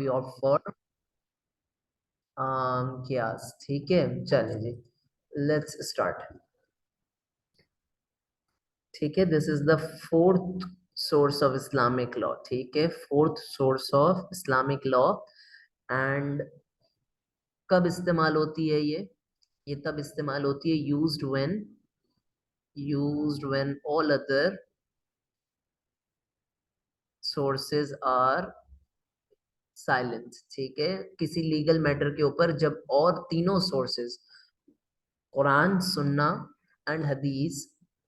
We opt for कियास। ठीक है, चलिए जी, लेट्स स्टार्ट। ठीक है, this is the fourth source of Islamic law. ठीक है, fourth source of Islamic law. And कब इस्तेमाल होती है ये तब इस्तेमाल होती है used when all other sources are silent. ठीक है, किसी लीगल मैटर के ऊपर जब और तीनों सोर्सेज, कुरान, सुन्ना एंड हदीस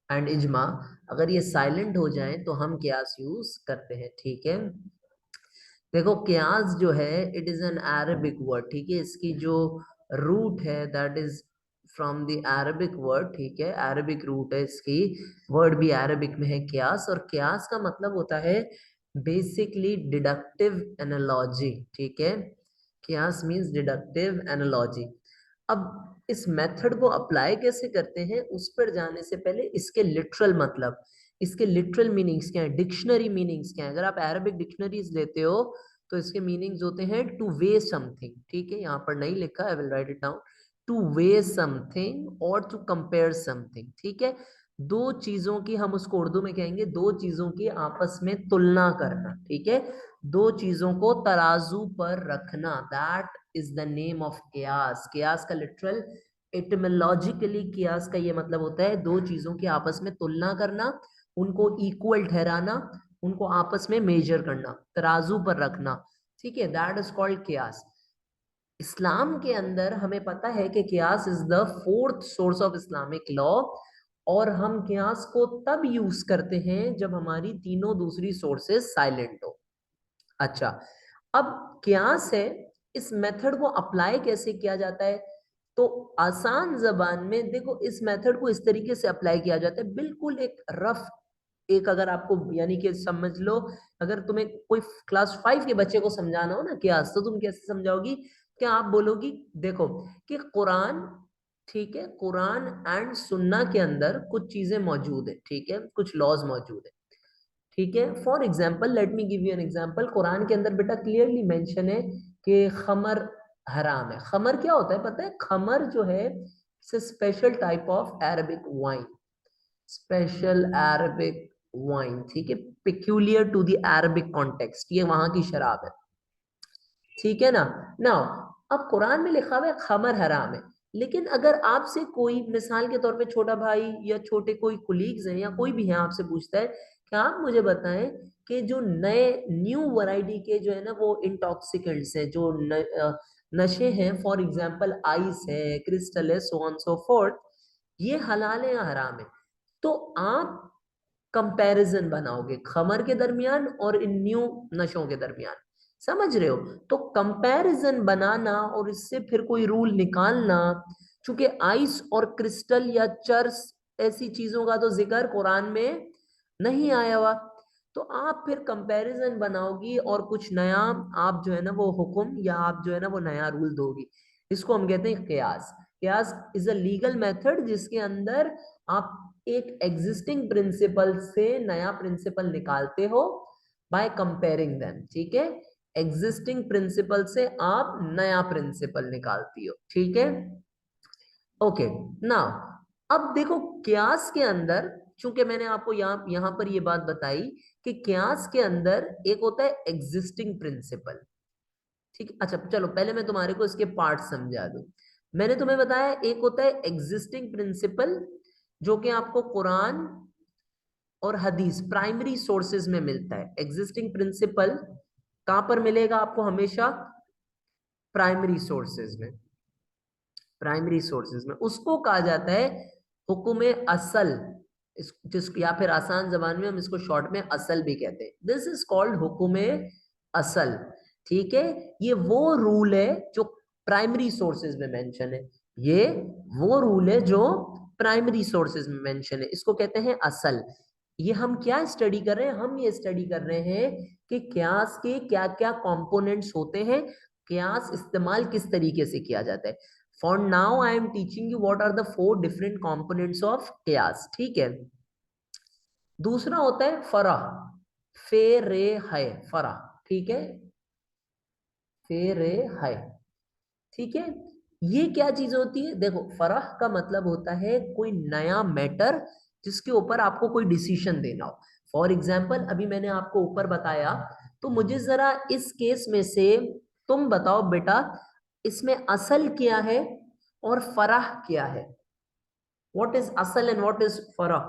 एंड इजमा, अगर ये साइलेंट हो जाएं तो हम कियास यूज करते हैं। ठीक है, देखो कियास जो है it is an Arabic word. ठीक है, इसकी जो रूट है that is from the Arabic word. ठीक है, अरबिक रूट है इसकी, वर्ड भी अरबिक में है कियास, और कियास का मतलब होता है बेसिकली डिडक्टिव एनालॉजी। ठीक है, कियास मींस डिडक्टिव एनालॉजी। अब इस मेथड को अप्लाई कैसे करते हैं उस पर जाने से पहले इसके लिटरल मतलब, इसके लिटरल मीनिंग्स क्या है, डिक्शनरी मीनिंग्स क्या है। अगर आप अरबिक डिक्शनरीज लेते हो तो इसके मीनिंग्स होते हैं टू वे समथिंग। ठीक है, यहाँ पर नहीं लिखा, I will write it down. Two way something और टू कंपेयर समथिंग। ठीक है, दो चीजों की, हम उसको उर्दू में कहेंगे दो चीजों की आपस में तुलना करना। ठीक है, दो चीजों को तराजू पर रखना, that is the name of qiyas. कियास का लिटरल एटिमोलॉजिकली कियास का ये मतलब होता है दो चीजों की आपस में तुलना करना, उनको इक्वल ठहराना, उनको आपस में मेजर करना, तराजू पर रखना। ठीक है, that is called qiyas. Islam के अंदर हमें पता है कि qiyas is the fourth source of Islamic law, और हम कियास को तब यूज करते हैं जब हमारी तीनों दूसरी सोर्सेस साइलेंट हो। अच्छा, अब कियास है, इस मेथड को अप्लाई कैसे किया जाता है, तो आसान जबान में देखो इस मेथड को इस तरीके से अप्लाई किया जाता है, बिल्कुल एक रफ, एक अगर आपको यानी कि समझ लो, अगर तुम्हें कोई क्लास 5 के बच्चे को समझाना हो ना कियास, तो तुम कैसे समझाओगी? क्या आप बोलोगी देखो कि कुरान, ठीक है, कुरान एंड सुन्ना के अंदर कुछ चीजें मौजूद है, ठीक है, कुछ लॉज मौजूद है। ठीक है, for example let me give you an example. Quran के अंदर बेटा क्लियरली मेंशन है कि खमर हराम है। खमर क्या होता है पता है? खमर जो है special type of Arabic wine, special Arabic wine. ठीक है, peculiar to the Arabic context, ये वहां की शराब है। ठीक है ना? नाउ अब कुरान में लिखा हुआ है खमर हराम है, लेकिन अगर आपसे कोई मिसाल के तौर पे छोटा भाई या छोटे कोई कुलीग्स हैं या कोई भी है आपसे पूछता है कि आप मुझे बताएं कि जो नए न्यू वैरायटी के जो है ना वो इंटॉक्सिकेंट्स हैं, जो नशे हैं, फॉर एग्जांपल आइस है, क्रिस्टल है, सो ऑन सो फोर्थ, ये हलाल है या हराम है, तो आप कंपैरिजन बनाओगे खमर के दरमियान और इन न्यू नशों के दरमियान। समझ रहे हो? तो कंपैरिजन बनाना और इससे फिर कोई रूल निकालना, चूंकि आइस और क्रिस्टल या चर्स ऐसी चीजों का तो जिक्र कुरान में नहीं आया हुआ, तो आप फिर कंपैरिजन बनाओगी और कुछ नया आप जो है ना वो हुक्म या आप जो है ना वो नया रूल दोगी। इसको हम कहते हैं कियास। कियास इज अ लीगल मेथड जिसके अंदर आप एक एग्जिस्टिंग प्रिंसिपल से नया प्रिंसिपल निकालते हो बाय कंपेयरिंग देम। ठीक है, एग्जिस्टिंग प्रिंसिपल से आप नया प्रिंसिपल निकालती हो। ठीक है, ओके। नाउ अब देखो कियास के अंदर, चूंकि मैंने आपको यहाँ यहाँ पर ये बात बताई कि कियास के अंदर एक होता है एग्जिस्टिंग प्रिंसिपल। ठीक, अच्छा चलो पहले मैं तुम्हारे को इसके पार्ट समझा दूं। मैंने तुम्हें बताया एक होता है एग्जिस्टिंग प्रिंसिपल जो कि आपको कुरान और हदीस प्राइमरी सोर्सेज में मिलता है। एग्जिस्टिंग प्रिंसिपल कहां पर मिलेगा आपको? हमेशा प्राइमरी सोर्सेज में। प्राइमरी सोर्सेज में उसको कहा जाता है हुक्म असल, जिस या फिर आसान जबान में हम इसको शॉर्ट में असल भी कहते हैं। दिस इज कॉल्ड हुक्म असल। ठीक है, ये वो रूल है जो प्राइमरी सोर्सेज में मेंशन है, ये वो रूल है जो प्राइमरी सोर्सेज में मेंशन है, इसको कहते हैं असल। ये हम क्या स्टडी कर रहे हैं? हम ये स्टडी कर रहे हैं कि क्यास के क्या क्या कंपोनेंट्स होते हैं, क्यास इस्तेमाल किस तरीके से किया जाता है। For now I am teaching you what are the 4 different components of क्यास। ठीक है, दूसरा होता है फरा, फे रे है फरा। ठीक है, फेरे है, ठीक है। ये क्या चीज होती है? देखो, फराह का मतलब होता है कोई नया मैटर जिसके ऊपर आपको कोई डिसीजन देना हो। फॉर एग्जाम्पल, अभी मैंने आपको ऊपर बताया, तो मुझे जरा इस केस में से तुम बताओ बेटा, इसमें असल क्या है और फराह क्या है? व्हाट इज असल and what is Farah?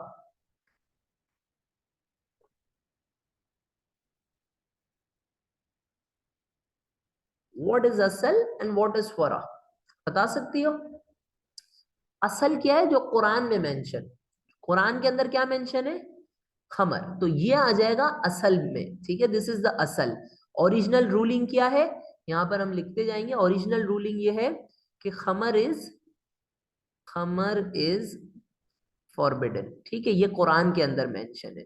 What is असल एंड व्हाट इज फराह? बता सकती हो? असल क्या है? जो कुरान में मेंशन, कुरान के अंदर क्या मेंशन है? खमर, तो ये आ जाएगा असल में, ठीक है। दिस इज द असल। ओरिजिनल रूलिंग क्या है? यहां पर हम लिखते जाएंगे। ओरिजिनल रूलिंग ये है कि खमर इज फॉरबिडन, ठीक है। ये कुरान के अंदर मेंशन है।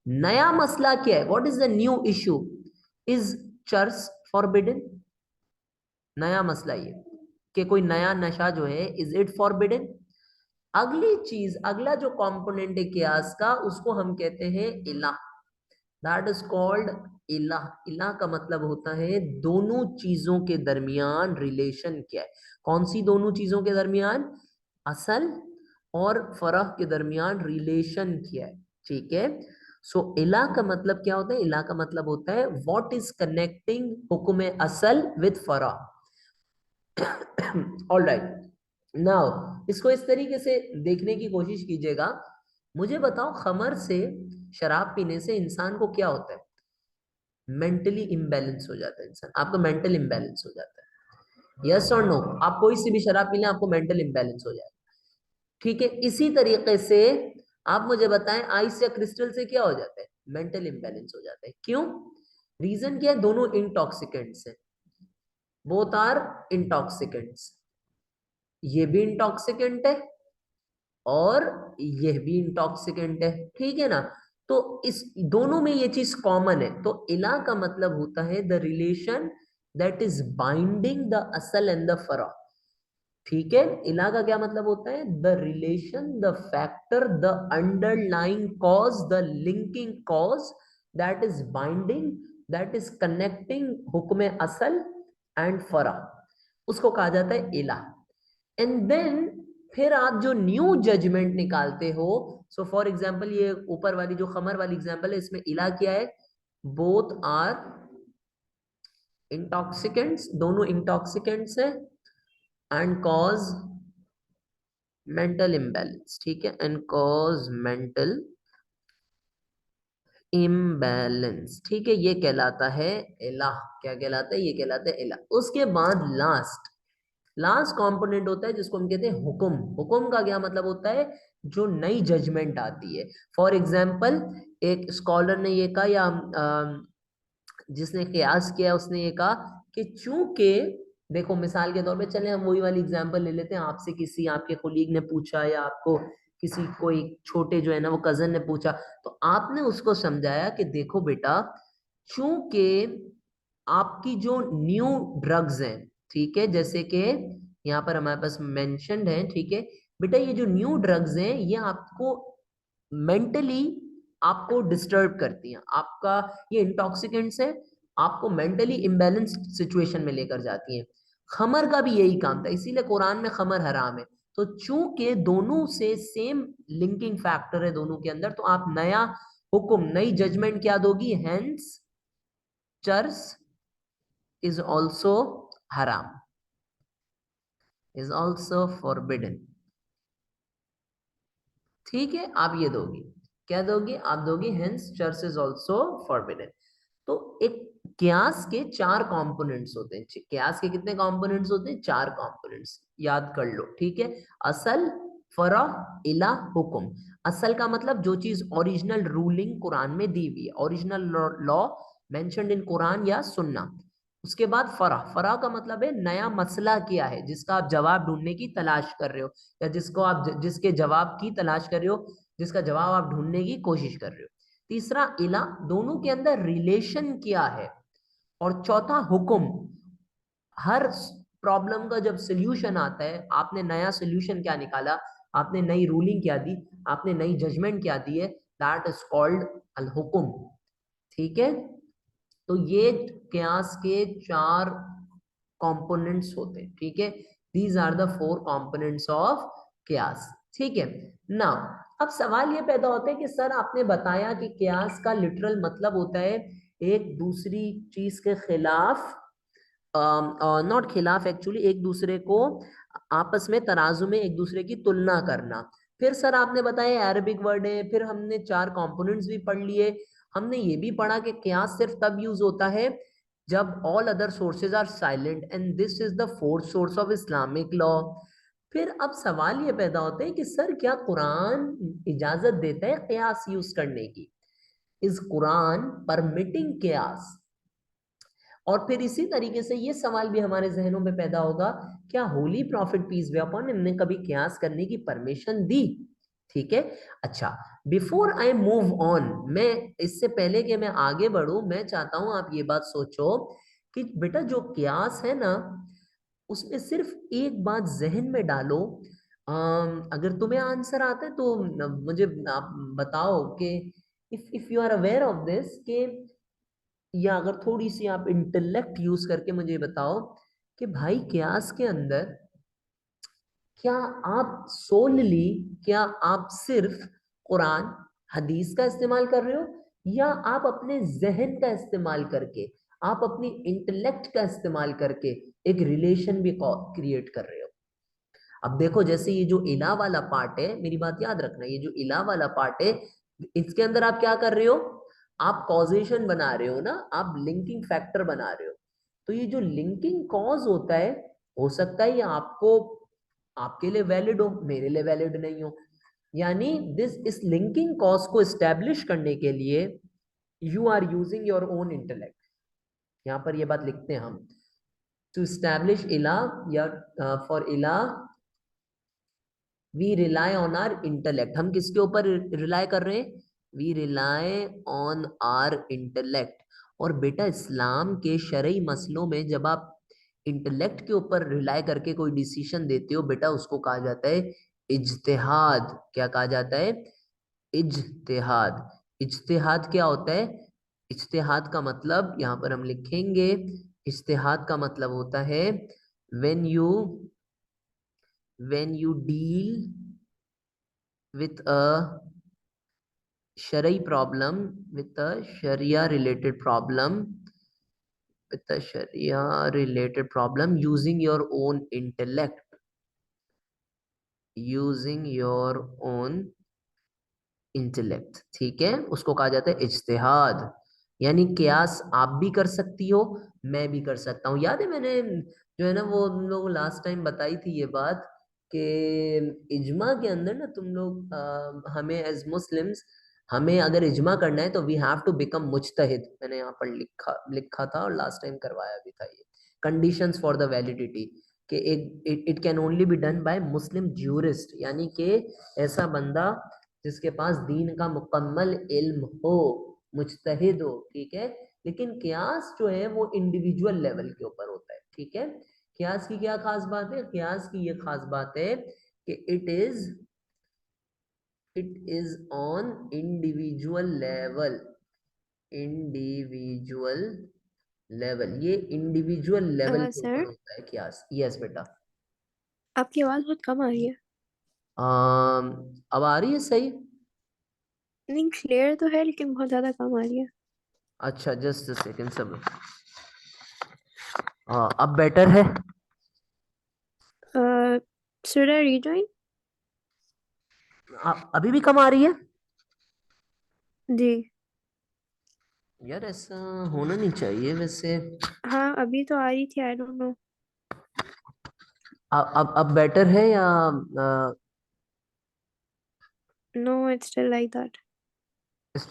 नया मसला क्या है? What is the new issue? Is cheers forbidden? नया मसला ये कि कोई नया नशा जो है, इज इट फॉरबिडन? अगली चीज, अगला जो कंपोनेंट है कियास का, उसको हम कहते हैं इलाह। That is called illah. इलाह का मतलब होता है दोनों चीजों के दरमियान रिलेशन क्या है। कौन सी दोनों चीजों के दरमियान? असल और फरह के दरमियान रिलेशन क्या है, ठीक है। सो इलाह का मतलब क्या होता है? इलाह का मतलब होता है व्हाट इज कनेक्टिंग हुक्म असल with Farah. All right. Now इसको इस तरीके से देखने की कोशिश कीजिएगा। मुझे बताओ, खमर से, शराब पीने से इंसान को क्या होता है? मेंटली इम्बैलेंस हो जाता है इंसान, आपका मेंटल इम्बैलेंस हो जाता है। यस और नो? आप कोई सी भी शराब पी लें, आपको मेंटल इम्बैलेंस हो जाएगा, ठीक है। इसी तरीके से आप मुझे बताएं, आइस या क्रिस्टल से क्या हो जाता है? मेंटल इम्बैलेंस हो जाता है। क्यों? रीजन क्या है? दोनों इंटॉक्सिकेंट्स हैं, बोथ आर इंटॉक्सिकेंट्स। ये भी इंटॉक्सिकेंट है और यह भी इंटॉक्सिकेंट है, ठीक है ना। तो इस दोनों में ये चीज कॉमन है। तो इला का मतलब होता है the relation that is binding the असल एंड द फरा, ठीक है। इला का क्या मतलब होता है? The relation, the factor, the underlying cause, the linking cause that is binding, that is connecting हुक्म असल एंड फरा, उसको कहा जाता है इला। एंड देन फिर आप जो न्यू जजमेंट निकालते हो, सो फॉर एग्जाम्पल ये ऊपर वाली जो खमर वाली एग्जाम्पल है, इसमें इला क्या है? बोथ आर इंटॉक्सिकेंट्स, दोनों इंटॉक्सिकेंट्स है, एंड कॉज मेंटल इम्बैलेंस, ठीक है। एंड कॉज मेंटल इम्बैलेंस, ठीक है। ये कहलाता है इलाह। क्या कहलाता है? ये कहलाता है इलाह। उसके बाद लास्ट, लास्ट कंपोनेंट होता है जिसको हम कहते हैं हुक्म। हुक्म का क्या मतलब होता है? जो नई जजमेंट आती है। फॉर एग्जाम्पल, एक स्कॉलर ने ये कहा, या जिसने कयास किया उसने ये कहा कि चूंकि, देखो मिसाल के तौर पे चले हम वही वाली एग्जांपल ले लेते हैं। आपसे किसी आपके कोलीग ने पूछा, या आपको किसी कोई छोटे जो है ना वो कजन ने पूछा, तो आपने उसको समझाया कि देखो बेटा, चूंकि आपकी जो न्यू ड्रग्स हैं, ठीक है, जैसे कि यहाँ पर हमारे पास मेंशन्ड है, ठीक है बेटा, ये जो न्यू ड्रग्स हैं ये आपको मेंटली आपको डिस्टर्ब करती हैं, आपका ये इंटॉक्सिकेंट्स है, आपको मेंटली इम्बैलेंस सिचुएशन में लेकर जाती हैं। खमर का भी यही काम था, इसीलिए कुरान में खमर हराम है। तो चूंकि दोनों से सेम लिंकिंग फैक्टर है दोनों के अंदर, तो आप नया हुक्म, नई जजमेंट क्या दोगी? हेंस चर्स इज ऑल्सो हराम, इज ऑल्सो फॉरबिडन, ठीक है। आप ये दोगी, क्या दोगी? आप दोगी hence church is also forbidden. तो एक क्यास के चार कंपोनेंट्स होते हैं। क्यास के कितने कंपोनेंट्स होते हैं? चार कंपोनेंट्स, याद कर लो, ठीक है। असल, फरा, इला, हुक्म। असल का मतलब जो चीज ओरिजिनल रूलिंग कुरान में दी हुई है, original law mentioned in Quran या सुन्ना। उसके बाद फरा, फरा का मतलब है नया मसला क्या है जिसका आप जवाब ढूंढने की तलाश कर रहे हो, या जिसको आप जिसके जवाब की तलाश कर रहे हो, जिसका जवाब आप ढूंढने की कोशिश कर रहे हो। तीसरा इला, दोनों के अंदर रिलेशन क्या है। और चौथा हुक्म, हर प्रॉब्लम का जब सोल्यूशन आता है, आपने नया सोल्यूशन क्या निकाला, आपने नई रूलिंग क्या दी, आपने नई जजमेंट क्या दी है, दैट इज कॉल्ड अल हुक्म, ठीक है। तो ये क्यास के चार कंपोनेंट्स होते हैं, ठीक है। These are the 4 components of qiyas, ठीक है। नाउ अब सवाल ये पैदा होता है कि सर आपने बताया कि कियास का लिटरल मतलब होता है एक दूसरी चीज के खिलाफ, नॉट खिलाफ एक्चुअली, एक दूसरे को आपस में तराजू में एक दूसरे की तुलना करना। फिर सर आपने बताया अरबिक वर्ड है, फिर हमने 4 कंपोनेंट्स भी पढ़ लिए। हमने ये भी पढ़ा कि कियास सिर्फ तब यूज होता है जब all other sources are silent and this is the fourth source of Islamic law. फिर अब सवाल ये पैदा होता है कि सर क्या कुरान इजाजत देता है कियास यूज करने की? Is Quran permitting qiyas? और फिर इसी तरीके से ये सवाल भी हमारे जहनों में पैदा होगा, क्या holy prophet peace be upon ने कभी कियास करने की परमिशन दी? ठीक है। अच्छा, बिफोर आई मूव ऑन, मैं इससे पहले कि मैं आगे बढ़ूं, मैं चाहता हूं आप ये बात सोचो कि बेटा जो कियास है ना, उसमें सिर्फ एक बात जहन में डालो। अगर तुम्हें आंसर आता है तो मुझे आप बताओ कि if you are aware of this, कि या अगर थोड़ी सी आप इंटेलेक्ट यूज करके मुझे बताओ कि भाई कियास के अंदर क्या आप सोलली, क्या आप सिर्फ कुरान हदीस का इस्तेमाल कर रहे हो, या आप अपने जहन का इस्तेमाल करके, आप अपनी इंटेलेक्ट का इस्तेमाल करके एक रिलेशन भी क्रिएट कर रहे हो? अब देखो, जैसे ये जो इला वाला पार्ट है, मेरी बात याद रखना, ये जो इला वाला पार्ट है, इसके अंदर आप क्या कर रहे हो? आप कॉजेशन बना रहे हो ना, आप लिंकिंग फैक्टर बना रहे हो। तो ये जो लिंकिंग कॉज होता है, हो सकता है ये आपको, आपके लिए वैलिड हो, मेरे लिए वैलिड नहीं हो। यानी इस लिंकिंग कॉज को एस्टेब्लिश करने के लिए you are using your own intellect. यहां पर ये बात लिखते हैं हम, टू एस्टैब्लिश इला, या फॉर इला we rely on our intellect. हम किसके ऊपर रिलाई कर रहे हैं? We rely on our intellect. और बेटा इस्लाम के शरई मसलों में जब आप इंटेलेक्ट के ऊपर रिलाई करके कोई डिसीजन देते हो बेटा, उसको कहा जाता है इज्तिहाद। क्या कहा जाता है? इज्तिहाद। इज्तिहाद क्या होता है? इज्तिहाद का मतलब यहां पर हम लिखेंगे, इज्तिहाद का मतलब होता है when you deal with a Sharia problem, with a Sharia related problem, with a Sharia related problem using your own intellect, using your own intellect, ठीक है, उसको कहा जाता है इज्तिहाद। यानी कियास आप भी कर सकती हो, मैं भी कर सकता हूँ। याद है मैंने जो है ना वो हम लोग लास्ट टाइम बताई थी ये बात, कि इजमा के अंदर ना तुम लोग हमें एज मुस्लिम्स, हमें अगर इजमा करना है तो वी हैव टू बिकम मुजतहिद। मैंने यहाँ पर लिखा लिखा था और लास्ट टाइम करवाया भी था ये कंडीशंस फॉर द वैलिडिटी, कि एक it can only be done by Muslim jurist, यानी कि ऐसा बंदा जिसके पास दीन का मुकम्मल इल्म हो, मुजतहिद हो, ठीक है। लेकिन कियास जो है वो इंडिविजुअल लेवल के ऊपर होता है, ठीक है। कियास की क्या खास बात है? कियास की ये खास बात है कि it is on individual level. Individual level, ये इंडिविजुअल लेवल के ऊपर सर, होता है कियास। यस बेटा। आपकी आवाज़ बहुत कम आ रही है। अब आ रही है सही? नहीं, क्लियर तो है लेकिन बहुत ज़्यादा कम आ रही है। अच्छा, जस्ट अ सेकंड सब। अब बेटर है? Should I rejoin? अभी भी कम आ रही है? जी। यार ऐसा होना नहीं चाहिए वैसे। हाँ, अभी तो आ रही थी, आई डोंट नो। अब बेटर है या no, it's still like that.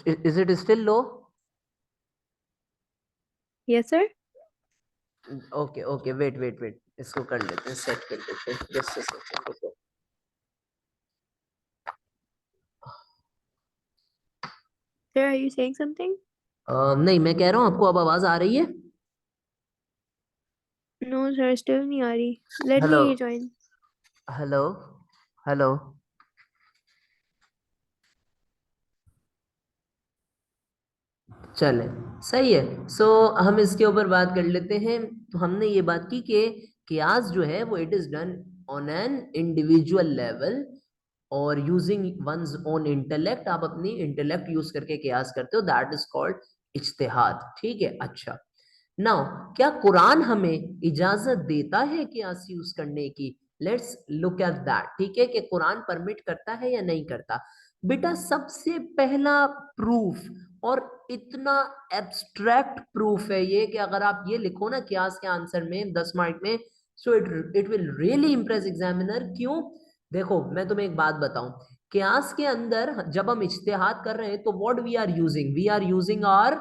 Is it still low? Yes sir. Okay okay, wait wait wait, इसको कर लेते हैं, सेट कर लेते हैं, जस्ट अ सेकंड रुको। Sir, are you saying something? नहीं, मैं कह रहा हूँ आपको अब आवाज आ रही है? नो सर, स्टिल नहीं आ रही। Let me hello rejoin. Hello hello. चले, सही है। सो हम इसके ऊपर बात कर लेते हैं। तो हमने ये बात की कि कियास जो है वो it is done on an individual level और यूजिंग वंस ओन इंटेलेक्ट। आप अपनी इंटेलेक्ट यूज करके कियास करते हो, दैट इज कॉल्ड इज्तिहाद। ठीक है, अच्छा। नाउ क्या कुरान हमें इजाजत देता है कियास यूज करने की? Let's look at that. ठीक है, कि कुरान परमिट करता है या नहीं करता। बेटा सबसे पहला प्रूफ, और इतना एब्स्ट्रैक्ट प्रूफ है ये कि अगर आप ये लिखो ना कियास के आंसर में 10 मार्क में, so it will really Impress examiner. क्यों? देखो मैं तुम्हें एक बात बताऊं, कियास के अंदर जब हम इज्तिहाद कर रहे हैं तो what we are using our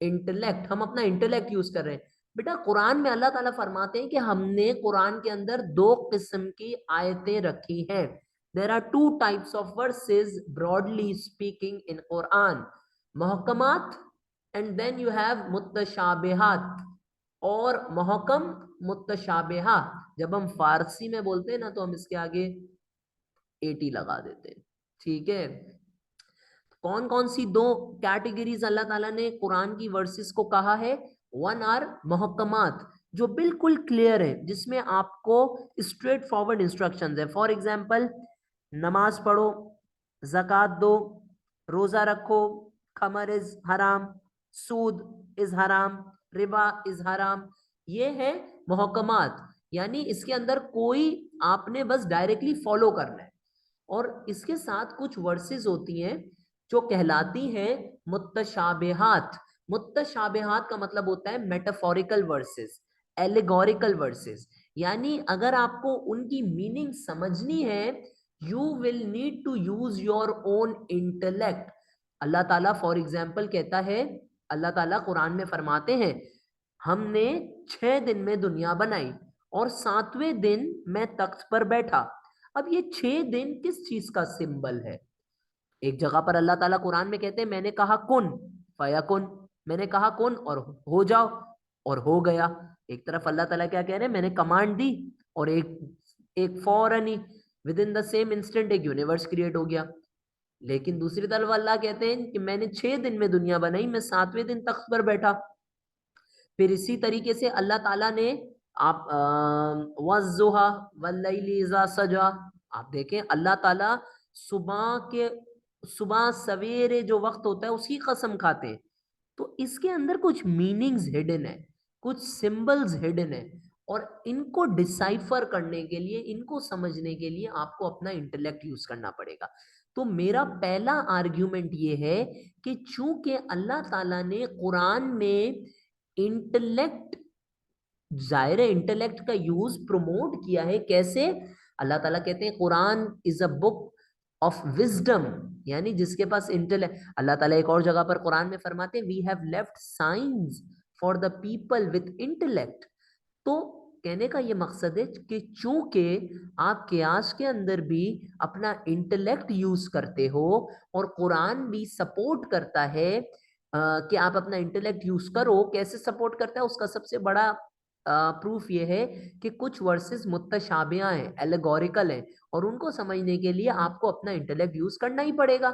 intellect. हम अपना इंटेलेक्ट यूज कर रहे हैं। बेटा कुरान में अल्लाह ताला फरमाते हैं कि हमने कुरान के अंदर दो किस्म की आयतें रखी हैं। There are two types of verses broadly speaking in Quran, muhkamat and then you have mutashabihat. और मुहक्कम, मुत्तशाबिहा, जब हम फारसी में बोलते हैं ना तो हम इसके आगे 80 लगा देते हैं। ठीक है, कौन कौन सी दो कैटेगरीज अल्लाह ताला ने कुरान की वर्सेस को कहा है? वन आर मुहक्कमात, जो बिल्कुल क्लियर है, जिसमें आपको स्ट्रेट फॉरवर्ड इंस्ट्रक्शंस है। फॉर एग्जांपल, नमाज पढ़ो, जक़ात दो, रोजा रखो, खमर इज हराम, सूद इज हराम, रिबा इज हराम। ये है मुहक्कमात, यानी इसके अंदर कोई आपने बस डायरेक्टली फॉलो करना है। और इसके साथ कुछ वर्सेस होती हैं जो कहलाती हैं मुत्तशाबिहात। मुत्तशाबिहात का मतलब होता है मेटाफोरिकल वर्सेस, एलिगोरिकल वर्सेस। यानी अगर आपको उनकी मीनिंग समझनी है, you will need to use your own intellect. Allah ताला फॉर एग्जाम्पल कहता है, अल्लाह ताला कुरान में फरमाते हैं, हमने 6 दिन में दुनिया बनाई और 7वें दिन मैं तख्त पर बैठा। अब ये 6 दिन किस चीज का सिंबल है? एक जगह पर अल्लाह ताला कुरान में कहते हैं, मैंने कहा कुन फयाकुन, मैंने कहा कुन और हो जाओ, और हो गया। एक तरफ अल्लाह ताला क्या कह रहे हैं, मैंने कमांड दी और एक एक फौरन ही within the same instant एक यूनिवर्स क्रिएट हो गया। लेकिन दूसरी तरफ अल्लाह कहते हैं कि मैंने 6 दिन में दुनिया बनाई, मैं 7वें दिन तख्त पर बैठा। फिर इसी तरीके से अल्लाह ताला ने आप वज़्ज़ुहा वल्लैलि इज़ा सजा, आप देखें अल्लाह ताला सुबह सवेरे जो वक्त होता है उसकी कसम खाते हैं। तो इसके अंदर कुछ मीनिंग्स हिडन है, कुछ सिंबल्स हिडन है, और इनको डिसाइफर करने के लिए, इनको समझने के लिए आपको अपना इंटेलेक्ट यूज करना पड़ेगा। तो मेरा पहला आर्ग्यूमेंट ये है कि चूंकि अल्लाह ताला ने कुरान में इंटेलेक्ट, जाहिर है इंटेलेक्ट का यूज प्रमोट किया है। कैसे? अल्लाह ताला कहते हैं Quran is a book of wisdom, यानी जिसके पास इंटेलेक्ट। अल्लाह ताला एक और जगह पर कुरान में फरमाते हैं, we have left science for the people with intellect. तो कहने का ये मकसद है कि चूंकि आप कियास के अंदर भी अपना इंटेलेक्ट यूज करते हो और कुरान भी सपोर्ट करता है कि आप अपना इंटेलेक्ट यूज करो। कैसे सपोर्ट करता है? उसका सबसे बड़ा प्रूफ ये है कि कुछ वर्सेस मुत्तशाबिहा हैं, एलेगोरिकल हैं, और उनको समझने के लिए आपको अपना इंटेलेक्ट यूज करना ही पड़ेगा।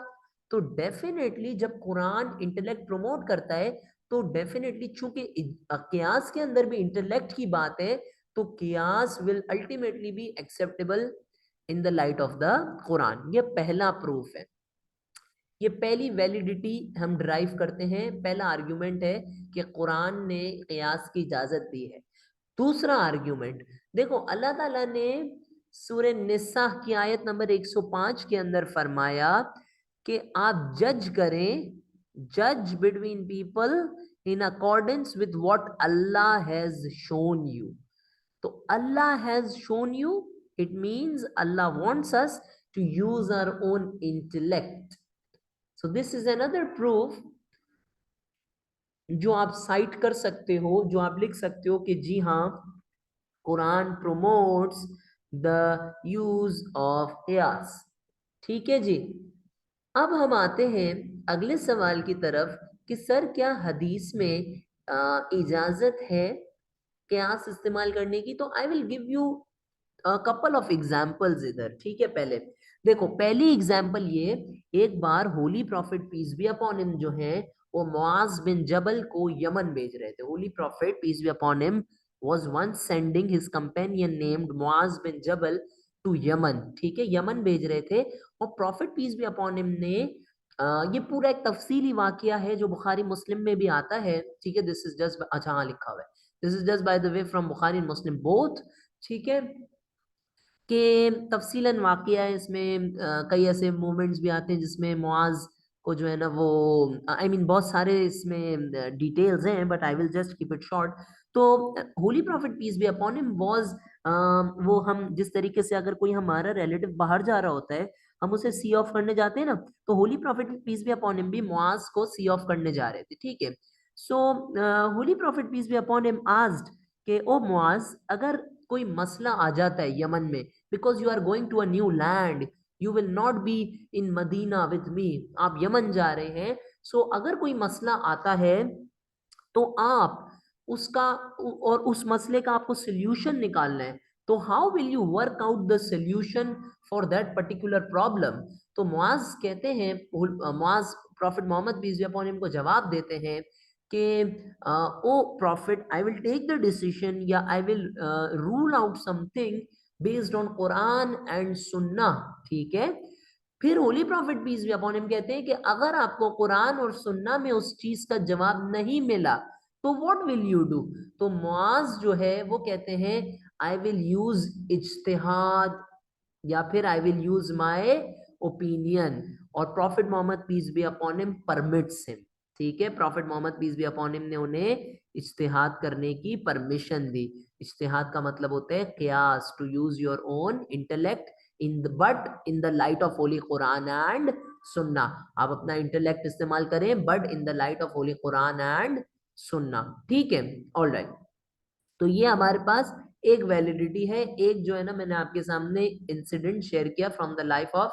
तो डेफिनेटली जब कुरान इंटेलेक्ट प्रमोट करता है, तो डेफिनेटली चूंकि कियास के अंदर भी इंटेलेक्ट की बात है, तो qiyas will ultimately be acceptable in the light of the Quran. ये पहला प्रूफ है, ये पहली वैलिडिटी हम ड्राइव करते हैं। पहला आर्ग्यूमेंट है कि कुरान ने कियास की इजाजत दी है। दूसरा आर्ग्यूमेंट देखो, अल्लाह ताला ने सूरह निसा की आयत नंबर 105 के अंदर फरमाया कि आप जज करें, जज between people in accordance with what Allah has shown you. तो Allah has shown you, it means Allah wants us to use our own intellect. So this is another proof जो आप साइट कर सकते हो, जो आप लिख सकते हो कि जी हाँ, Quran promotes the use of qiyas. ठीक है जी। अब हम आते हैं अगले सवाल की तरफ कि सर क्या हदीस में इजाजत है कियास इस्तेमाल करने की? तो I will give you couple of examples इधर। ठीक है, पहले देखो पहली एग्जांपल ये, एक बार holy prophet peace be upon him जो है वो मुआज बिन जबल को यमन भेज रहे थे। Holy prophet peace be upon him was once sending his companion named Muaz bin Jabal to Yemen, ठीक है, यमन भेज रहे थे। और prophet peace be upon him ने ये पूरा एक तफसीली वाकया है जो बुखारी मुस्लिम में भी आता है, ठीक है, दिस इज जस्ट, अच्छा हाँ लिखा हुआ है, this is just by the way from Bukhari Muslim both, ठीक है, कि तफसीलन वाकया है इसमें। कई ऐसे मोमेंट्स भी आते हैं जिसमें मुआज को जो है ना वो आई मीन बहुत सारे इसमें डिटेल्स हैं, but I will just keep it short. तो holy prophet peace be upon him was, वो हम जिस तरीके से अगर कोई हमारा रिलेटिव बाहर जा रहा होता है हम उसे सी ऑफ करने जाते हैं ना, तो holy prophet peace be upon him भी मुआज को सी ऑफ करने जा रहे थे, ठीक है। So holy prophet peace be upon him asked कि ओ मुआज, अगर कोई मसला आ जाता है यमन में, because you are going to a new land, you will not be in Medina with me, आप यमन जा रहे हैं, सो अगर कोई मसला आता है तो आप उसका और उस मसले का आपको सोल्यूशन निकालना है, तो how will you work out the solution for that particular problem. तो मुआज कहते हैं, Muaz prophet Muhammad peace be upon him को जवाब देते हैं कि O prophet, I will take the decision या I will rule out something based on Quran and sunnah, ठीक है। फिर holy prophet peace be upon him कहते हैं कि अगर आपको कुरान और सुन्ना में उस चीज का जवाब नहीं मिला तो व्हाट विल यू डू। तो मुआज जो है वो कहते हैं आई विल यूज इज्तिहाद या फिर I will use my opinion, और prophet Muhammad peace be upon him permits him, ठीक है, prophet Muhammad peace be upon him ने उन्हें इज्तिहाद करने की परमिशन दी। इज्तिहाद का मतलब होता है कियास, to use your own intellect in the but in the light of holy Quran and sunnah. आप अपना इंटेलेक्ट इस्तेमाल करें but in the light of holy Quran and sunnah, ठीक है, ऑल राइट। तो ये हमारे पास एक वैलिडिटी है, एक जो है ना मैंने आपके सामने इंसिडेंट शेयर किया from the life of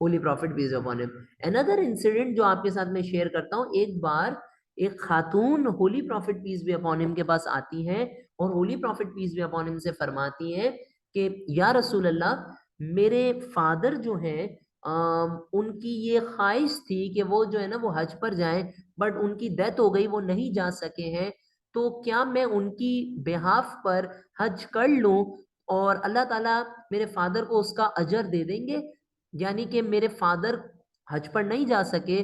Holi prophet piece upon him. Another incident जो आपके साथ में शेयर करता हूँ, एक बार एक खातून holy prophet peace be upon him के पास आती हैं और holy prophet peace be upon him से फरमाती हैं कि या रसूल अल्लाह, मेरे फादर जो हैं उनकी ये ख्वाहिश थी कि वो जो है ना वो हज पर जाएं, बट उनकी डेथ हो गई, वो नहीं जा सके हैं, तो क्या मैं उनकी बेहाफ पर हज कर लूं और अल्लाह ताला मेरे फादर को उसका अजर दे देंगे। यानी कि मेरे फादर हज पर नहीं जा सके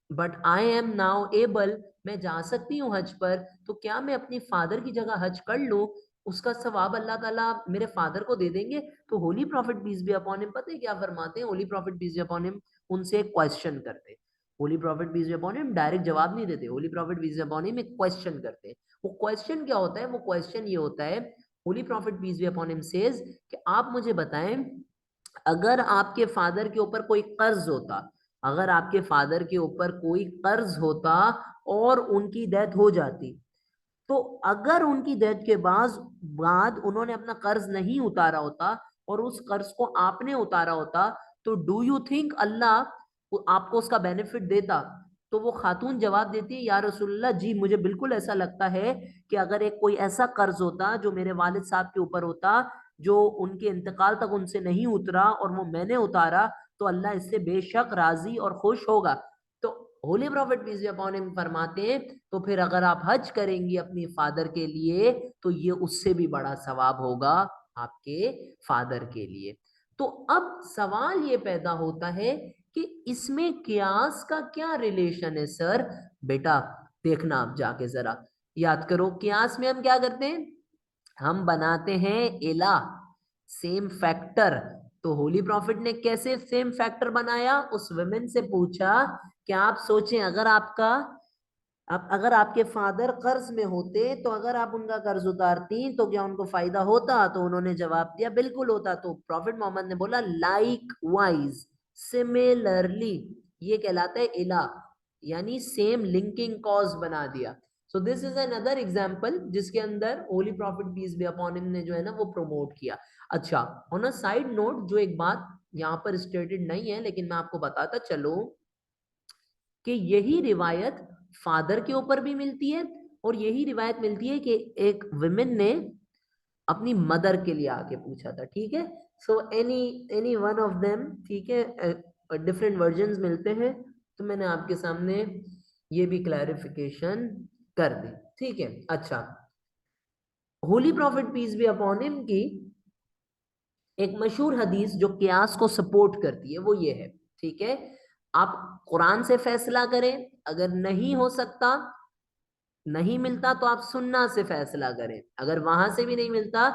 but I am now able, मैं जा सकती हूँ हज पर, तो क्या मैं अपनी फादर की जगह हज कर लूं, उसका सवाब अल्लाह ताला मेरे फादर को दे देंगे। तो holy prophet peace be upon him पता है क्या फरमाते हैं, holy prophet peace be upon him उनसे एक क्वेश्चन करते हैं। Holy prophet peace be upon him direct जवाब नहीं देते, holy prophet peace be upon him एक क्वेश्चन करते हैं। वो क्वेश्चन क्या होता है, वो क्वेश्चन ये होता है, holy prophet peace be upon him says कि आप मुझे बताएं, अगर आपके फादर के ऊपर कोई कर्ज होता, अगर आपके फादर के ऊपर कोई कर्ज होता और उनकी डेथ हो जाती, तो अगर उनकी डेथ के बाद उन्होंने अपना कर्ज नहीं उतारा होता और उस कर्ज को आपने उतारा होता, तो डू यू थिंक अल्लाह आपको उसका बेनिफिट देता। तो वो खातून जवाब देती है, या रसूलल्लाह जी मुझे बिल्कुल ऐसा लगता है कि अगर एक कोई ऐसा कर्ज होता जो मेरे वालिद साहब के ऊपर होता, जो उनके इंतकाल तक उनसे नहीं उतरा और वो मैंने उतारा, तो अल्लाह इससे बेशक राजी और खुश होगा। तो holy prophet peace be upon him फरमाते हैं, तो फिर अगर आप हज करेंगी अपनी फादर के लिए तो ये उससे भी बड़ा सवाब होगा आपके फादर के लिए। तो अब सवाल ये पैदा होता है कि इसमें कियास का क्या रिलेशन है सर। बेटा देखना, आप जाके जरा याद करो, कियास में हम क्या करते हैं, हम बनाते हैं इला, सेम फैक्टर। तो होली प्रॉफिट ने कैसे सेम फैक्टर बनाया, उस वुमेन से पूछा कि आप सोचें अगर आपका, अब अगर आपके फादर कर्ज में होते तो अगर आप उनका कर्ज उतारती तो क्या उनको फायदा होता, तो उन्होंने जवाब दिया बिल्कुल होता। तो प्रॉफिट मोहम्मद ने बोला लाइक वाइज, सिमिलरली, ये कहलाता है इला, यानी सेम लिंकिंग कॉज बना दिया। So this is another example जिसके अंदर holy prophet peace be upon him ने जो है ना वो प्रमोट किया। अच्छा, ऑन अ साइड नोट, जो एक बात यहाँ पर स्टेटेड नहीं है लेकिन मैं आपको बताता चलो कि यही रिवायत फादर के ऊपर भी मिलती है और यही रिवायत मिलती है कि एक विमेन ने अपनी मदर के लिए आके पूछा था, ठीक है। So any one of them, ठीक है, डिफरेंट वर्जन्स मिलते हैं, तो मैंने आपके सामने ये भी क्लैरिफिकेशन कर दी, ठीक है। अच्छा, holy prophet peace be upon him की एक मशहूर हदीस जो कियास को सपोर्ट करती है वो ये है, ठीक है। आप कुरान से फैसला करें, अगर नहीं हो सकता, नहीं मिलता, तो आप सुन्ना से फैसला करें, अगर वहां से भी नहीं मिलता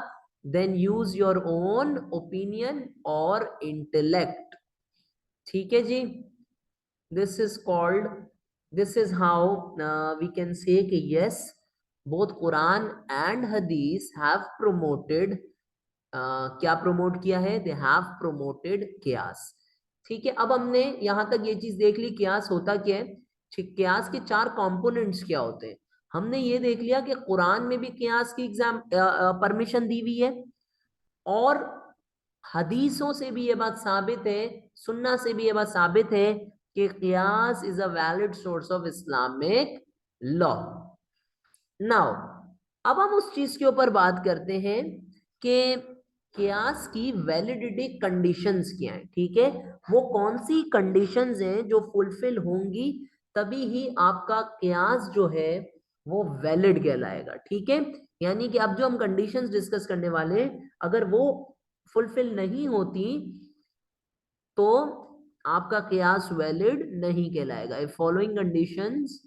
then use your own opinion और इंटेलेक्ट, ठीक है जी। this is called, this is how we can say कि yes, both Quran and Hadith have promoted, क्या प्रमोट किया है, they have promoted कियास, ठीक है। अब हमने यहां तक ये चीज देख ली, कियास होता क्या है, ठीक, कियास के चार कंपोनेंट्स क्या होते हैं, हमने ये देख लिया कि कुरान में भी कियास की एग्जाम परमिशन दी हुई है, और हदीसों से भी ये बात साबित है, सुन्ना से भी ये बात साबित है कि qiyas is a valid source of Islamic law. Now अब हम उस चीज के ऊपर बात करते हैं कि कियास की वैलिडिटी कंडीशंस क्या है, ठीक है। वो कौन सी कंडीशंस हैं जो फुलफिल होंगी तभी ही आपका कियास जो है वो वैलिड कहलाएगा, ठीक है। यानी कि अब जो हम कंडीशंस डिस्कस करने वाले हैं, अगर वो फुलफिल नहीं होती तो आपका कियास वैलिड नहीं कहलाएगा। If following conditions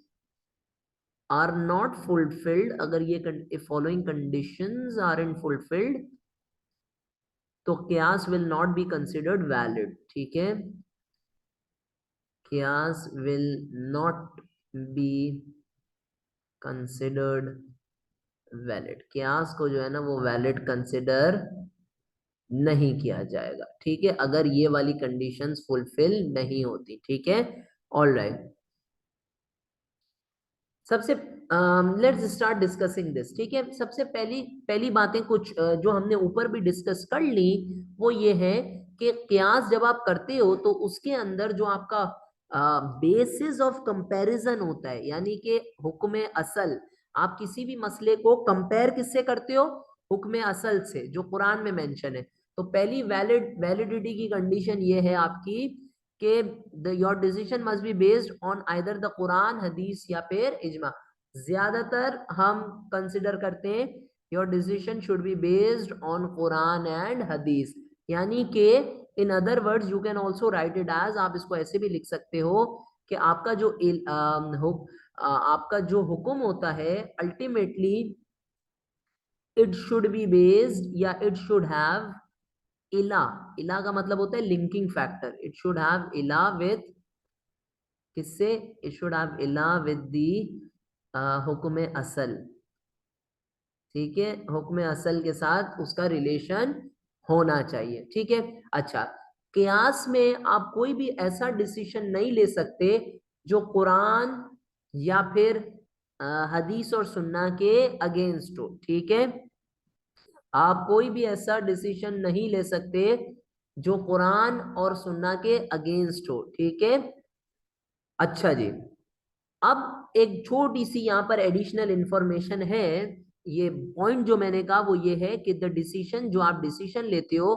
are not fulfilled, अगर ये following conditions are in fulfilled तो qiyas will not be considered valid, ठीक है। Qiyas will not be considered valid, कियास को जो है ना वो वैलिड कंसिडर नहीं किया जाएगा, ठीक है, अगर ये वाली कंडीशंस फुलफिल नहीं होती, ठीक है। ऑल राइट, सबसे लेट्स स्टार्ट डिस्कसिंग दिस, ठीक है। सबसे पहली पहली बातें कुछ जो हमने ऊपर भी डिस्कस कर ली, वो ये है कि कियास जब आप करते हो तो उसके अंदर जो आपका बेसिस ऑफ कंपैरिजन होता है, यानी कि हुक्म असल, आप किसी भी मसले को कंपेयर किससे करते हो, हुक्म असल से जो कुरान में मेंशन है। तो पहली वैलिडिटी की कंडीशन ये है आपकी कि your decision must be based on either the Quran, हदीस या फिर इजमा। ज्यादातर हम कंसिडर करते हैं your decision should be based on Quran and हदीस, यानी कि in other words you can also write it as, आप इसको ऐसे भी लिख सकते हो कि आपका जो आपका जो हुक्म होता है ultimately it should be based या इट शुड हैव इला, इला का मतलब होता है linking factor, it should have इला विद किससे, इट शुड हैव इला विद दी हुक्म असल, ठीक है, हुक्म असल के साथ उसका रिलेशन होना चाहिए, ठीक है। अच्छा, कियास में आप कोई भी ऐसा डिसीजन नहीं ले सकते जो कुरान या फिर हदीस और सुन्ना के अगेंस्ट हो, ठीक है। आप कोई भी ऐसा डिसीजन नहीं ले सकते जो कुरान और सुन्ना के अगेंस्ट हो, ठीक है। अच्छा जी, अब एक छोटी सी यहाँ पर एडिशनल इंफॉर्मेशन है, ये पॉइंट जो मैंने कहा वो ये है कि द डिसीजन जो आप डिसीजन लेते हो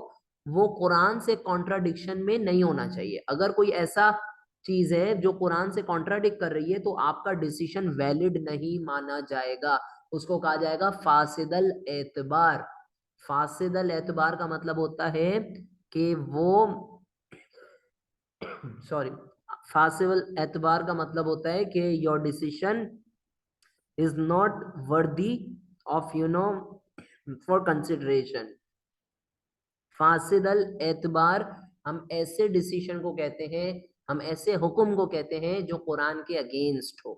वो कुरान से कॉन्ट्राडिक्शन में नहीं होना चाहिए। अगर कोई ऐसा चीज है जो कुरान से कॉन्ट्राडिक्ट कर रही है तो आपका डिसीजन वैलिड नहीं माना जाएगा, उसको कहा जाएगा फासिदल एतबार। फासिदल एतबार का मतलब होता है कि वो सॉरी, फासिबल एतबार का मतलब होता है कि your decision is not worthy of for consideration. फासिदल एतबार हम ऐसे डिसीजन को कहते हैं, हम ऐसे हुक्म को कहते हैं जो कुरान के अगेंस्ट हो।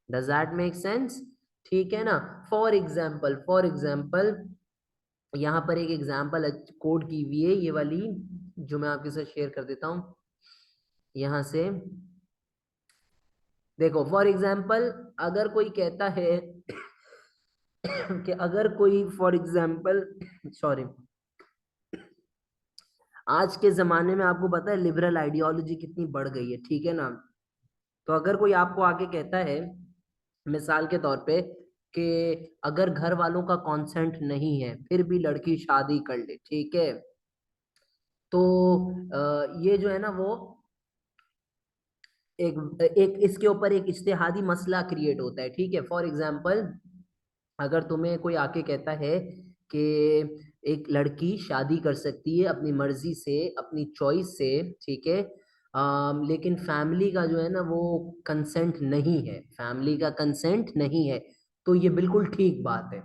डज दैट मेक सेंस, ठीक है ना। फॉर एग्जाम्पल यहाँ पर एक एग्जाम्पल कोड की हुई है, ये वाली जो मैं आपके साथ शेयर कर देता हूँ यहाँ से। देखो फॉर एग्जाम्पल अगर कोई कहता है कि अगर कोई फॉर एग्जाम्पल सॉरी, आज के जमाने में आपको पता है लिबरल आइडियोलॉजी कितनी बढ़ गई है, ठीक है ना। तो अगर कोई आपको आके कहता है मिसाल के तौर पे कि अगर घर वालों का कंसेंट नहीं है फिर भी लड़की शादी कर ले, ठीक है। तो ये जो है ना वो एक एक इसके ऊपर एक इज्तिहादी मसला क्रिएट होता है, ठीक है। फॉर एग्जाम्पल, अगर तुम्हें कोई आके कहता है कि एक लड़की शादी कर सकती है अपनी मर्जी से, अपनी चॉइस से, ठीक है, लेकिन फैमिली का जो है ना वो कंसेंट नहीं है, फैमिली का कंसेंट नहीं है, तो ये बिल्कुल ठीक बात है।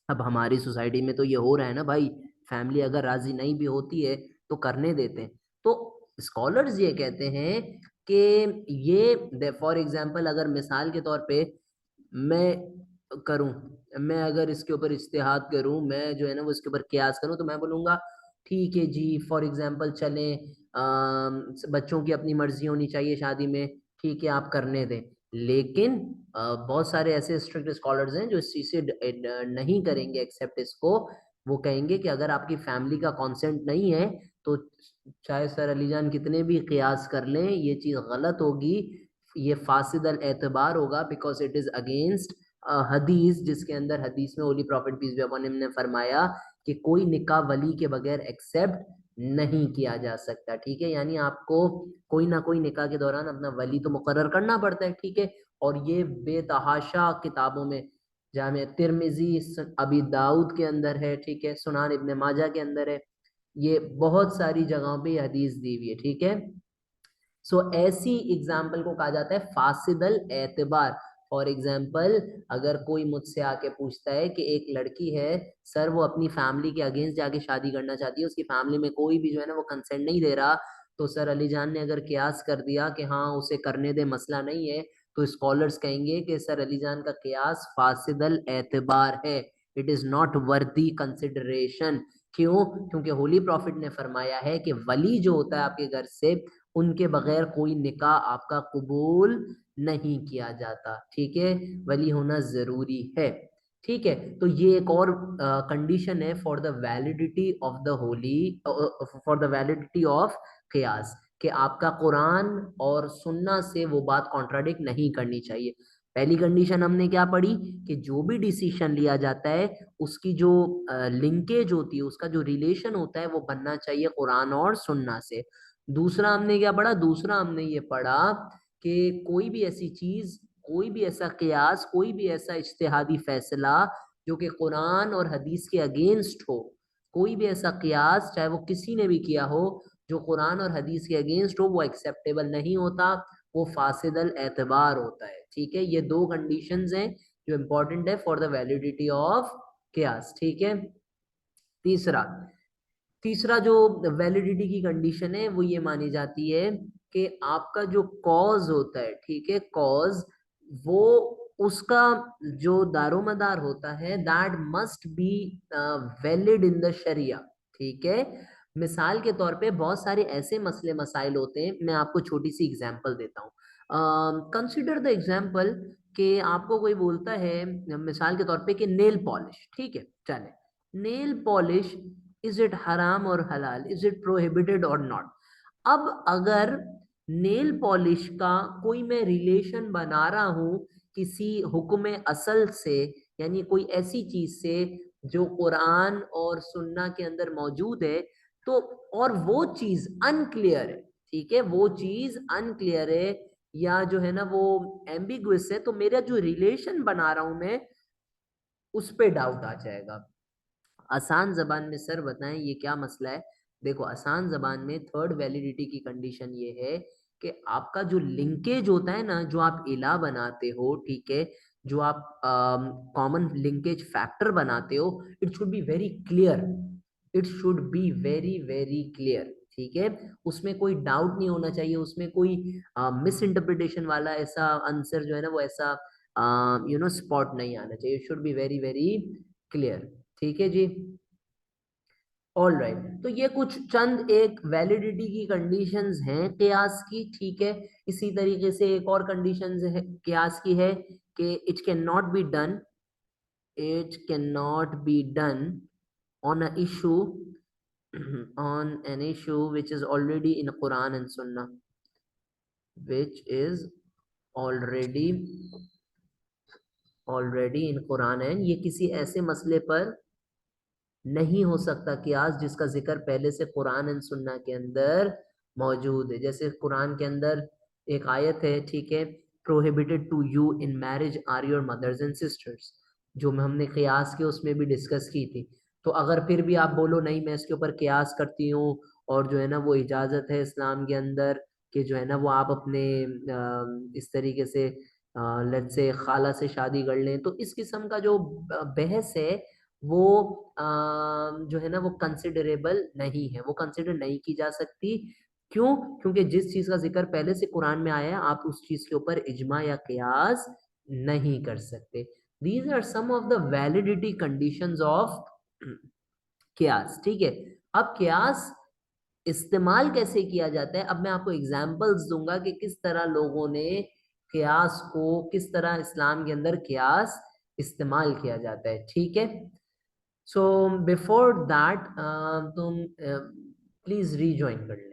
अब हमारी सोसाइटी में तो ये हो रहा है ना भाई, फैमिली अगर राजी नहीं भी होती है तो करने देते हैं। तो स्कॉलर्स ये कहते हैं कि ये फॉर एग्जांपल अगर मिसाल के तौर पे मैं करूं, मैं अगर इसके ऊपर इज्तिहाद करूं, मैं जो है ना वो इसके ऊपर कियास करूं, तो मैं बोलूंगा ठीक है जी, फॉर एग्जांपल चलें, बच्चों की अपनी मर्जी होनी चाहिए शादी में, ठीक है आप करने दें। लेकिन बहुत सारे ऐसे स्ट्रिक्ट स्कॉलर्स हैं जो इस चीज से नहीं करेंगे एक्सेप्ट इसको। वो कहेंगे कि अगर आपकी फैमिली का कंसेंट नहीं है तो चाहे सर अली जान कितने भी कियास कर लें, ये चीज गलत होगी, ये फासिद अल एतबार होगा, बिकॉज इट इज अगेंस्ट हदीस, जिसके अंदर हदीस में holy prophet peace be upon him ने फरमाया कि कोई निकाह वली के बगैर एक्सेप्ट नहीं किया जा सकता, ठीक है। यानी आपको कोई ना कोई निकाह के दौरान अपना वली तो मुकर्रर करना पड़ता है, ठीक है। और ये बेतहाशा किताबों में, जामे तिरमिजी, अबी दाऊद के अंदर है, ठीक है, सुनान इब्ने माजा के अंदर है, ये बहुत सारी जगहों पे ये हदीस दी हुई है, ठीक है। सो ऐसी एग्जाम्पल को कहा जाता है फासिदल एतबार। फॉर एग्जाम्पल, अगर कोई मुझसे आके पूछता है कि एक लड़की है सर, वो अपनी फैमिली के अगेंस्ट जाके शादी करना चाहती है, उसकी फैमिली में कोई भी जो है ना वो कंसेंट नहीं दे रहा, तो सर अली जान ने अगर कियास कर दिया कि हाँ उसे करने दे, मसला नहीं है, तो स्कॉलर्स कहेंगे कि सर अली जान का कियास फासिदल एतबार है, इट इज नॉट वर्दी कंसिडरेशन। क्यों? क्योंकि होली प्रॉफिट ने फरमाया है कि वली जो होता है आपके घर से, उनके बगैर कोई निकाह आपका कबूल नहीं किया जाता, ठीक है, वली होना जरूरी है, ठीक है। तो ये एक और कंडीशन है for the validity of the holy, for the validity of qiyas, कि आपका कुरान और सुन्ना से वो बात कॉन्ट्राडिक्ट नहीं करनी चाहिए। पहली कंडीशन हमने क्या पढ़ी कि जो भी डिसीजन लिया जाता है उसकी जो लिंकेज होती है, उसका जो रिलेशन होता है वो बनना चाहिए कुरान और सुन्ना से। दूसरा हमने क्या पढ़ा? दूसरा हमने ये पढ़ा कि कोई भी ऐसी चीज, कोई भी ऐसा कियास, कोई भी ऐसा इज्तिहादी फैसला जो कि कुरान और हदीस के अगेंस्ट हो, कोई भी ऐसा कियास चाहे वो किसी ने भी किया हो जो कुरान और हदीस के अगेंस्ट हो, वो एक्सेप्टेबल नहीं होता, वो फासिदल एतबार होता है, ठीक है। ये दो कंडीशंस हैं जो इंपॉर्टेंट है for the validity of qiyas, ठीक है। तीसरा तीसरा जो वैलिडिटी की कंडीशन है वो ये मानी जाती है कि आपका जो कॉज होता है, ठीक है, कॉज, वो उसका जो दारोमदार होता है that must be valid in the sharia, ठीक है। मिसाल के तौर पे बहुत सारे ऐसे मसले मसाइल होते हैं, मैं आपको छोटी सी एग्जांपल देता हूँ। कंसिडर द एग्जांपल कि आपको कोई बोलता है मिसाल के तौर पे कि नेल पॉलिश, ठीक है, चले, नेल पॉलिश, इज इट हराम और हलाल, इज इट प्रोहिबिटेड और नॉट। अब अगर नेल पॉलिश का कोई मैं रिलेशन बना रहा हूं किसी हुक्म असल से, यानी कोई ऐसी चीज से जो कुरान और सुन्ना के अंदर मौजूद है, तो और वो चीज अनक्लियर है, ठीक है, वो चीज अनक्लियर है या जो है ना वो एम्बिगुअस है, तो मेरा जो रिलेशन बना रहा हूं मैं उस पे डाउट आ जाएगा। आसान जबान में सर बताएं ये क्या मसला है? देखो, आसान जबान में थर्ड वैलिडिटी की कंडीशन ये है कि आपका जो लिंकेज होता है ना, जो आप इला बनाते हो, ठीक है, जो आप कॉमन लिंकेज फैक्टर बनाते हो, it should be very clear, it should be very very clear, ठीक है। उसमें कोई डाउट नहीं होना चाहिए, उसमें कोई मिस इंटरप्रिटेशन वाला ऐसा आंसर जो है ना वो ऐसा स्पॉट नहीं आना चाहिए, should be very very clear, ठीक है जी। ऑल राइट, तो ये कुछ चंद एक वैलिडिटी की कंडीशंस हैं कियास की, ठीक है। इसी तरीके से एक और कंडीशंस है कियास की है कि it can not be done, it can not be done on a issue on an issue which is already in Quran and Sunnah, which is already already in Quran है, ये किसी ऐसे मसले पर नहीं हो सकता कियास जिसका जिक्र पहले से कुरान एंड सुन्ना के अंदर मौजूद है। जैसे कुरान के अंदर एक आयत है, ठीक है, prohibited to you in marriage are your mothers and sisters, जो हमने कियास के उसमें भी डिस्कस की थी। तो अगर फिर भी आप बोलो नहीं मैं इसके ऊपर कियास करती हूँ और जो है ना वो इजाजत है इस्लाम के अंदर कि जो है ना वो आप अपने इस तरीके से लेट्स से खाला से शादी कर लें, तो इस किस्म का जो बहस है वो जो है ना वो कंसिडरेबल नहीं है, वो कंसिडर नहीं की जा सकती। क्यों? क्योंकि जिस चीज का जिक्र पहले से कुरान में आया है आप उस चीज के ऊपर इजमा या कियास नहीं कर सकते। These are some of the validity conditions of qiyas, ठीक है। अब कियास इस्तेमाल कैसे किया जाता है, अब मैं आपको एग्जांपल्स दूंगा कि किस तरह लोगों ने कियास को, किस तरह इस्लाम के अंदर कियास इस्तेमाल किया जाता है, ठीक है। सो बिफोर दैट तुम प्लीज रीजॉइन कर लें।